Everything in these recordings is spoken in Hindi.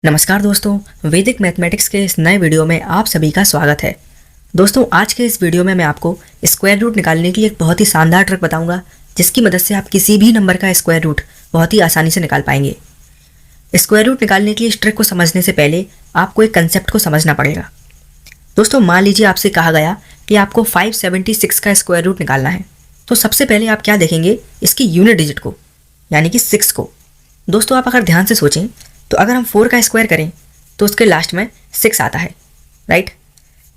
नमस्कार दोस्तों, वैदिक मैथमेटिक्स के इस नए वीडियो में आप सभी का स्वागत है। दोस्तों, आज के इस वीडियो में मैं आपको स्क्वायर रूट निकालने की एक बहुत ही शानदार ट्रिक बताऊंगा, जिसकी मदद से आप किसी भी नंबर का स्क्वायर रूट बहुत ही आसानी से निकाल पाएंगे। स्क्वायर रूट निकालने की इस ट्रिक को समझने से पहले आपको एक कंसेप्ट को समझना पड़ेगा। दोस्तों, मान लीजिए आपसे कहा गया कि आपको 576 का स्क्वायर रूट निकालना है, तो सबसे पहले आप क्या देखेंगे, इसकी यूनिट डिजिट को, यानी कि 6 को। दोस्तों, आप अगर ध्यान से सोचें तो अगर हम 4 का स्क्वायर करें तो उसके लास्ट में 6 आता है, राइट।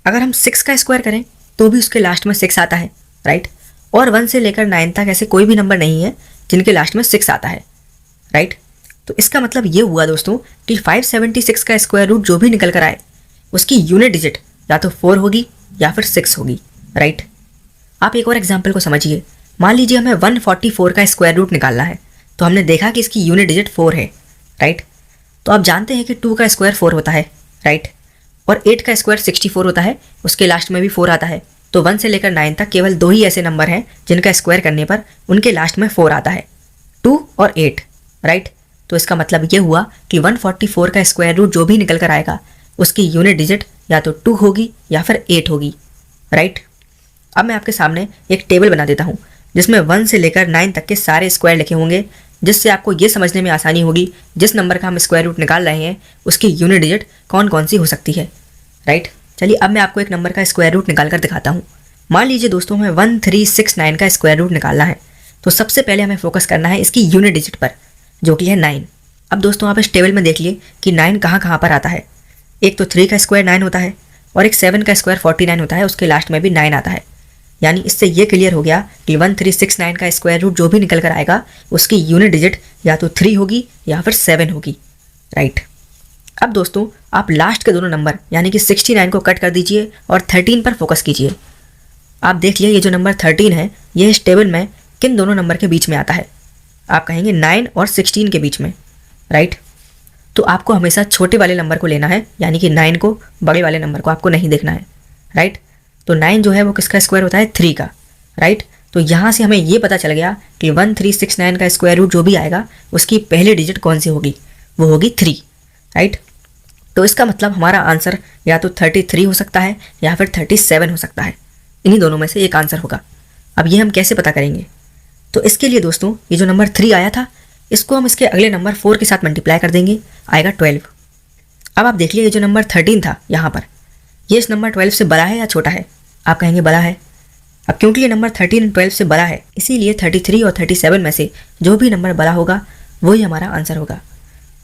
अगर हम 6 का स्क्वायर करें तो भी उसके लास्ट में 6 आता है, राइट। और 1 से लेकर 9 तक ऐसे कोई भी नंबर नहीं है जिनके लास्ट में 6 आता है, राइट। तो इसका मतलब ये हुआ दोस्तों कि 576 का स्क्वायर रूट जो भी निकल कर आए उसकी यूनिट डिजिट या तो 4 होगी या फिर 6 होगी, राइट। आप एक और एग्जाम्पल को समझिए। मान लीजिए हमें 144 का स्क्वायर रूट निकालना है, तो हमने देखा कि इसकी यूनिट डिजिट 4 है, राइट। तो आप जानते हैं कि 2 का स्क्वायर 4 होता है, राइट। और 8 का स्क्वायर 64 होता है, उसके लास्ट में भी 4 आता है। तो 1 से लेकर 9 तक केवल 2 ही ऐसे नंबर हैं जिनका स्क्वायर करने पर उनके लास्ट में 4 आता है, 2 और 8, राइट। तो इसका मतलब ये हुआ कि 144 का स्क्वायर रूट जो भी निकल कर आएगा उसकी यूनिट डिजिट या तो 2 होगी या फिर 8 होगी, राइट। अब मैं आपके सामने एक टेबल बना देता हूँ जिसमें 1 से लेकर 9 तक के सारे स्क्वायर लिखे होंगे, जिससे आपको ये समझने में आसानी होगी जिस नंबर का हम स्क्वायर रूट निकाल रहे हैं उसकी यूनिट डिजिट कौन कौन सी हो सकती है, राइट। चलिए अब मैं आपको एक नंबर का स्क्वायर रूट निकाल कर दिखाता हूँ। मान लीजिए दोस्तों हमें 1369 का स्क्वायर रूट निकालना है, तो सबसे पहले हमें फोकस करना है इसकी यूनिट डिजिट पर, जो कि है 9। अब दोस्तों आप इस टेबल में देख लिए कि 9 कहाँ कहाँ पर आता है। एक तो 3 का स्क्वायर 9 होता है और एक 7 का स्क्वायर 49 होता है, उसके लास्ट में भी 9 आता है। यानी इससे ये क्लियर हो गया कि 1369 का स्क्वायर रूट जो भी निकल कर आएगा उसकी यूनिट डिजिट या तो 3 होगी या फिर 7 होगी, राइट। अब दोस्तों आप लास्ट के दोनों नंबर यानी कि 69 को कट कर दीजिए और 13 पर फोकस कीजिए। आप देख लिए ये जो नंबर 13 है ये इस टेबल में किन दोनों नंबर के बीच में आता है। आप कहेंगे 9 और 16 के बीच में, राइट। तो आपको हमेशा छोटे वाले नंबर को लेना है, यानी कि 9 को, बड़े वाले नंबर को आपको नहीं देखना है, राइट। तो 9 जो है वो किसका स्क्वायर होता है, 3 का, राइट। तो यहाँ से हमें ये पता चल गया कि 1369 का स्क्वायर रूट जो भी आएगा उसकी पहली डिजिट कौन सी होगी, वो होगी 3, राइट। तो इसका मतलब हमारा आंसर या तो 33 हो सकता है या फिर 37 हो सकता है। इन्हीं दोनों में से एक आंसर होगा। अब ये हम कैसे पता करेंगे? तो इसके लिए दोस्तों ये जो नंबर 3 आया था इसको हम इसके अगले नंबर 4 के साथ मल्टीप्लाई कर देंगे, आएगा 12। अब आप देख लिए ये जो नंबर 13 था यहाँ पर, ये इस नंबर 12 से बड़ा है या छोटा है? आप कहेंगे बड़ा है। अब क्योंकि ये नंबर 13 12 से बड़ा है इसीलिए 33 और 37 में से जो भी नंबर बड़ा होगा वही हमारा आंसर होगा।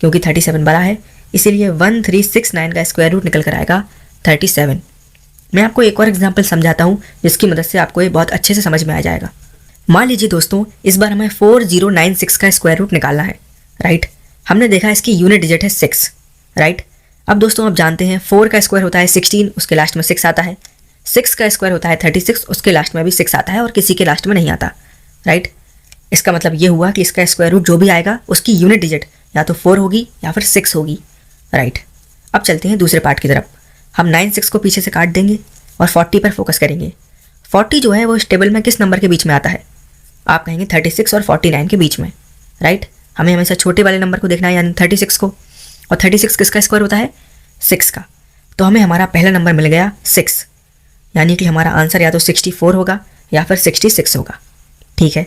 क्योंकि 37 बड़ा है इसीलिए 1369 का स्क्वायर रूट निकल कर आएगा 37। मैं आपको एक और एग्जाम्पल समझाता हूँ जिसकी मदद से आपको ये बहुत अच्छे से समझ में आ जाएगा। मान लीजिए दोस्तों इस बार हमें 4096 का स्क्वायर रूट निकालना है, राइट। हमने देखा इसकी यूनिट डिजिट है 6, राइट। अब दोस्तों आप जानते हैं 4 का स्क्वायर होता है 16, उसके लास्ट में 6 आता है। 6 का स्क्वायर होता है 36, उसके लास्ट में भी 6 आता है और किसी के लास्ट में नहीं आता, राइट। इसका मतलब ये हुआ कि इसका स्क्वायर रूट जो भी आएगा उसकी यूनिट डिजिट या तो 4 होगी या फिर 6 होगी, राइट। अब चलते हैं दूसरे पार्ट की तरफ। हम 96 को पीछे से काट देंगे और 40 पर फोकस करेंगे। 40 जो है वो इस टेबल में किस नंबर के बीच में आता है? आप कहेंगे 36 और 49 के बीच में, राइट। हमें हमेशा छोटे वाले नंबर को देखना है, यानी 36 को। और 36 किसका स्क्वायर होता है? 6 का। तो हमें हमारा पहला नंबर मिल गया 6, यानी कि हमारा आंसर या तो 64 होगा या फिर 66 होगा, ठीक है।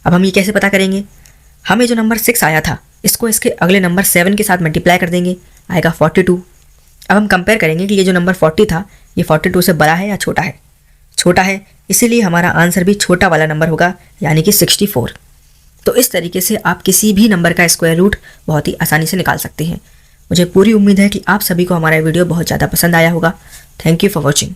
अब हम ये कैसे पता करेंगे? हमें जो नंबर 6 आया था इसको इसके अगले नंबर 7 के साथ मल्टीप्लाई कर देंगे, आएगा 42। अब हम कंपेयर करेंगे कि ये जो नंबर 40 था ये 42 से बड़ा है या छोटा है। छोटा है, इसीलिए हमारा आंसर भी छोटा वाला नंबर होगा, यानी कि 64। तो इस तरीके से आप किसी भी नंबर का स्क्वायर रूट बहुत ही आसानी से निकाल सकते हैं। मुझे पूरी उम्मीद है कि आप सभी को हमारा वीडियो बहुत ज़्यादा पसंद आया होगा। Thank you for watching.